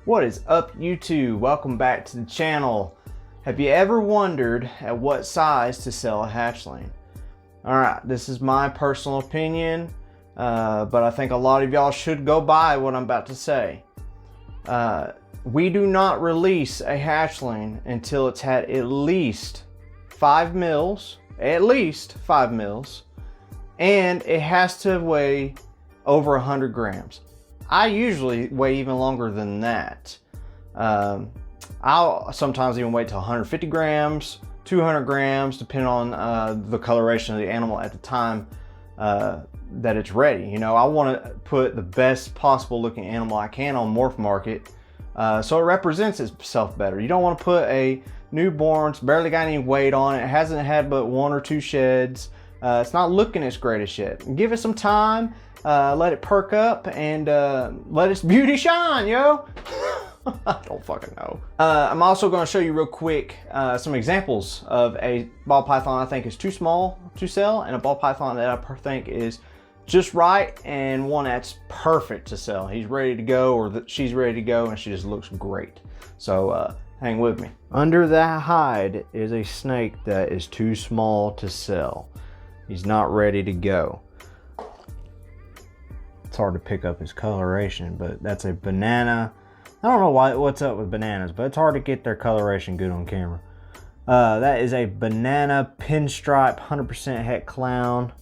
What is up, YouTube? Welcome back to the channel. Have you ever wondered at what size to sell a hatchling? Alright, this is my personal opinion, but I think a lot of y'all should go by what I'm about to say. We do not release a hatchling until it's had at least 5 mils, and it has to weigh over 100 grams. I usually weigh even longer than that. I'll sometimes even wait till 150 grams, 200 grams, depending on the coloration of the animal at the time that it's ready. You know, I want to put the best possible looking animal I can on morphmarket so it represents itself better. You don't want to put a newborn, it's barely got any weight on it, it hasn't had but 1 or 2 sheds, it's not looking its greatest yet. Give it some time. Let it perk up and let its beauty shine, yo. I don't fucking know. I'm also going to show you real quick some examples of a ball python I think is too small to sell, and a ball python that I think is just right, and one that's perfect to sell. He's ready to go, or she's ready to go, and she just looks great. So hang with me. Under that hide is a snake that is too small to sell. He's not ready to go. It's hard to pick up his coloration, but that's a banana. I don't know what's up with bananas, but it's hard to get their coloration good on camera. That is a banana pinstripe 100% het clown.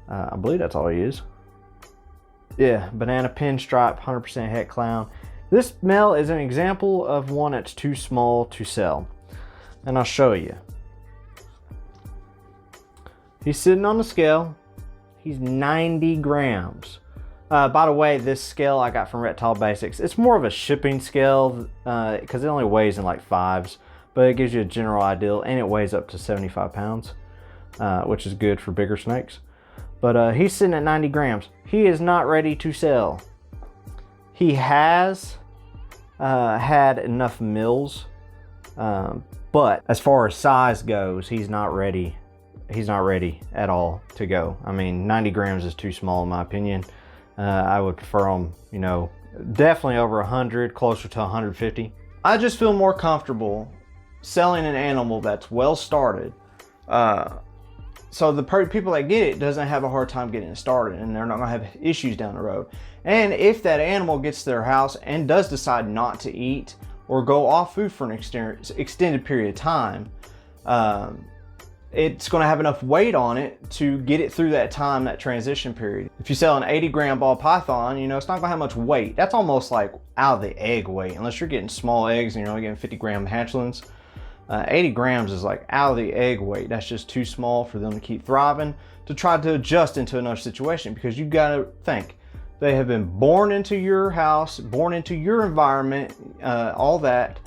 I believe that's all he is. Yeah, banana pinstripe 100% het clown. This male is an example of one that's too small to sell, and I'll show you. He's sitting on the scale. He's 90 grams. By the way, this scale I got from Reptile Basics. It's more of a shipping scale because it only weighs in like 5s, but it gives you a general idea, and it weighs up to 75 pounds, which is good for bigger snakes. But he's sitting at 90 grams. He is not ready to sell. He has had enough mils, but as far as size goes, he's not ready. He's not ready at all to go. I mean, 90 grams is too small in my opinion. I would prefer them, you know, definitely over 100, closer to 150. I just feel more comfortable selling an animal that's well started, so the people that get it doesn't have a hard time getting it started, and they're not gonna have issues down the road. And if that animal gets to their house and does decide not to eat or go off food for an extended period of time, it's going to have enough weight on it to get it through that time, that transition period. If you sell an 80-gram ball python, you know, it's not going to have much weight. That's almost like out of the egg weight, unless you're getting small eggs and you're only getting 50-gram hatchlings. 80 grams is like out of the egg weight. That's just too small for them to keep thriving, to try to adjust into another situation, because you got to think, they have been born into your house, born into your environment, all that.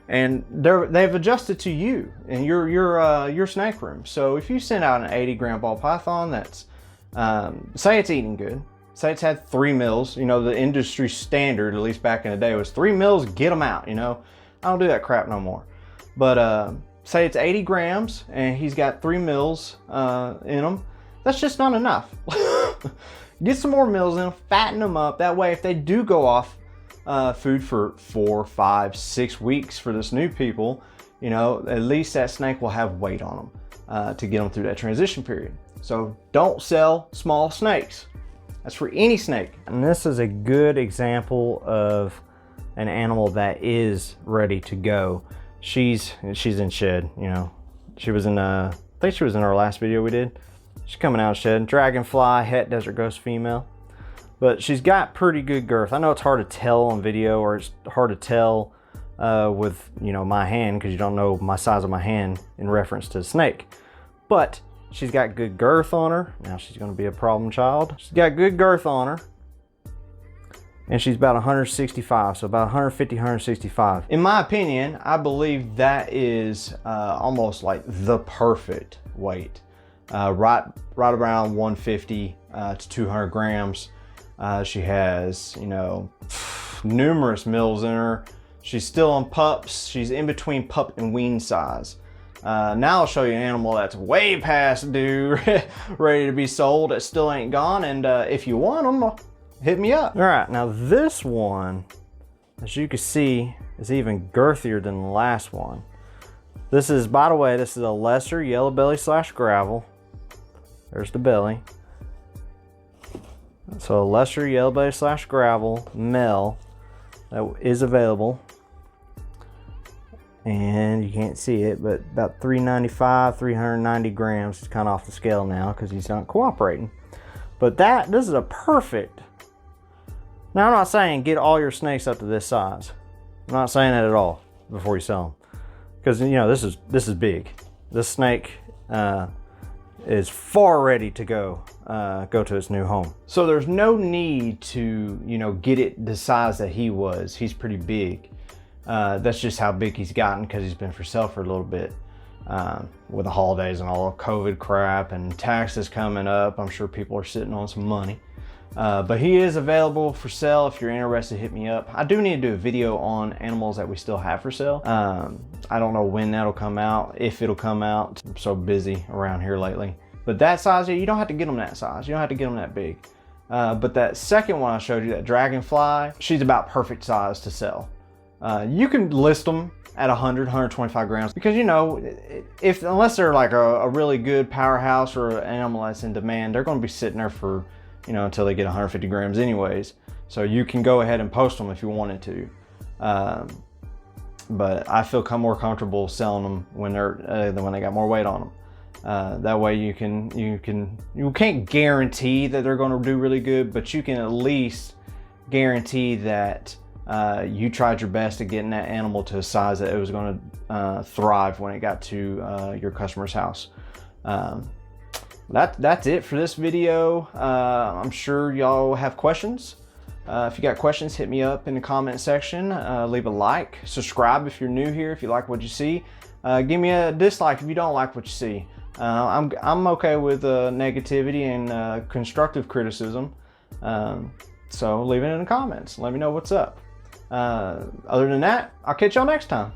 And they've adjusted to you and your snake room. So if you send out an 80-gram ball python that's, say it's eating good, say it's had 3 mils, you know, the industry standard, at least back in the day, was 3 mils, get them out, you know. I don't do that crap no more. But say it's 80 grams and he's got 3 mils in them, that's just not enough. Get some more mils in them, fatten them up. That way, if they do go off food for 4, 5, 6 weeks for this new people, you know, at least that snake will have weight on them to get them through that transition period. So don't sell small snakes. That's for any snake. And this is a good example of an animal that is ready to go. She's in shed, you know. She was in I think she was in our last video we did. She's coming out of shed. Dragonfly, het desert ghost female. But she's got pretty good girth. I know it's hard to tell on video, or it's hard to tell with, you know, my hand, because you don't know my size of my hand in reference to the snake. But she's got good girth on her. Now she's going to be a problem child. She's got good girth on her. And she's about 165, so about 150, 165. In my opinion, I believe that is almost like the perfect weight. Right around 150 to 200 grams. She has, you know, numerous mils in her. She's still on pups. She's in between pup and wean size. Now I'll show you an animal that's way past due, ready to be sold. It still ain't gone, and if you want them, hit me up. All right, now this one as you can see, is even girthier than the last one. This is, by the way, this is a lesser yellow belly / gravel. There's the belly. So a lesser yellow belly / gravel male that is available. And you can't see it, but about 395, 390 grams. He's kind of off the scale now because he's not cooperating. But this is a perfect. Now I'm not saying get all your snakes up to this size. I'm not saying that at all before you sell them, because you know this is big. This snake is far ready to go to its new home. So there's no need to, you know, get it the size that he was. He's pretty big. That's just how big he's gotten because he's been for sale for a little bit. With the holidays and all COVID crap and taxes coming up, I'm sure people are sitting on some money. But he is available for sale. If you're interested, hit me up. I do need to do a video on animals that we still have for sale. I don't know when that'll come out, if it'll come out. I'm so busy around here lately. But that size, you don't have to get them that size. You don't have to get them that big. But that second one I showed you, that dragonfly, she's about perfect size to sell. You can list them at 100, 125 grams because, you know, unless they're like a really good powerhouse or an animal that's in demand, they're going to be sitting there for, you know, until they get 150 grams anyways. So you can go ahead and post them if you wanted to. But I feel more comfortable selling them when they got more weight on them. That way you can't guarantee that they're going to do really good, but you can at least guarantee that you tried your best at getting that animal to a size that it was going to thrive when it got to your customer's house. That's it for this video. I'm sure y'all have questions. If you got questions, hit me up in the comment section. Leave a like, subscribe if you're new here, if you like what you see. Give me a dislike if you don't like what you see. I'm okay with negativity and constructive criticism. So leave it in the comments. Let me know what's up. Other than that, I'll catch y'all next time.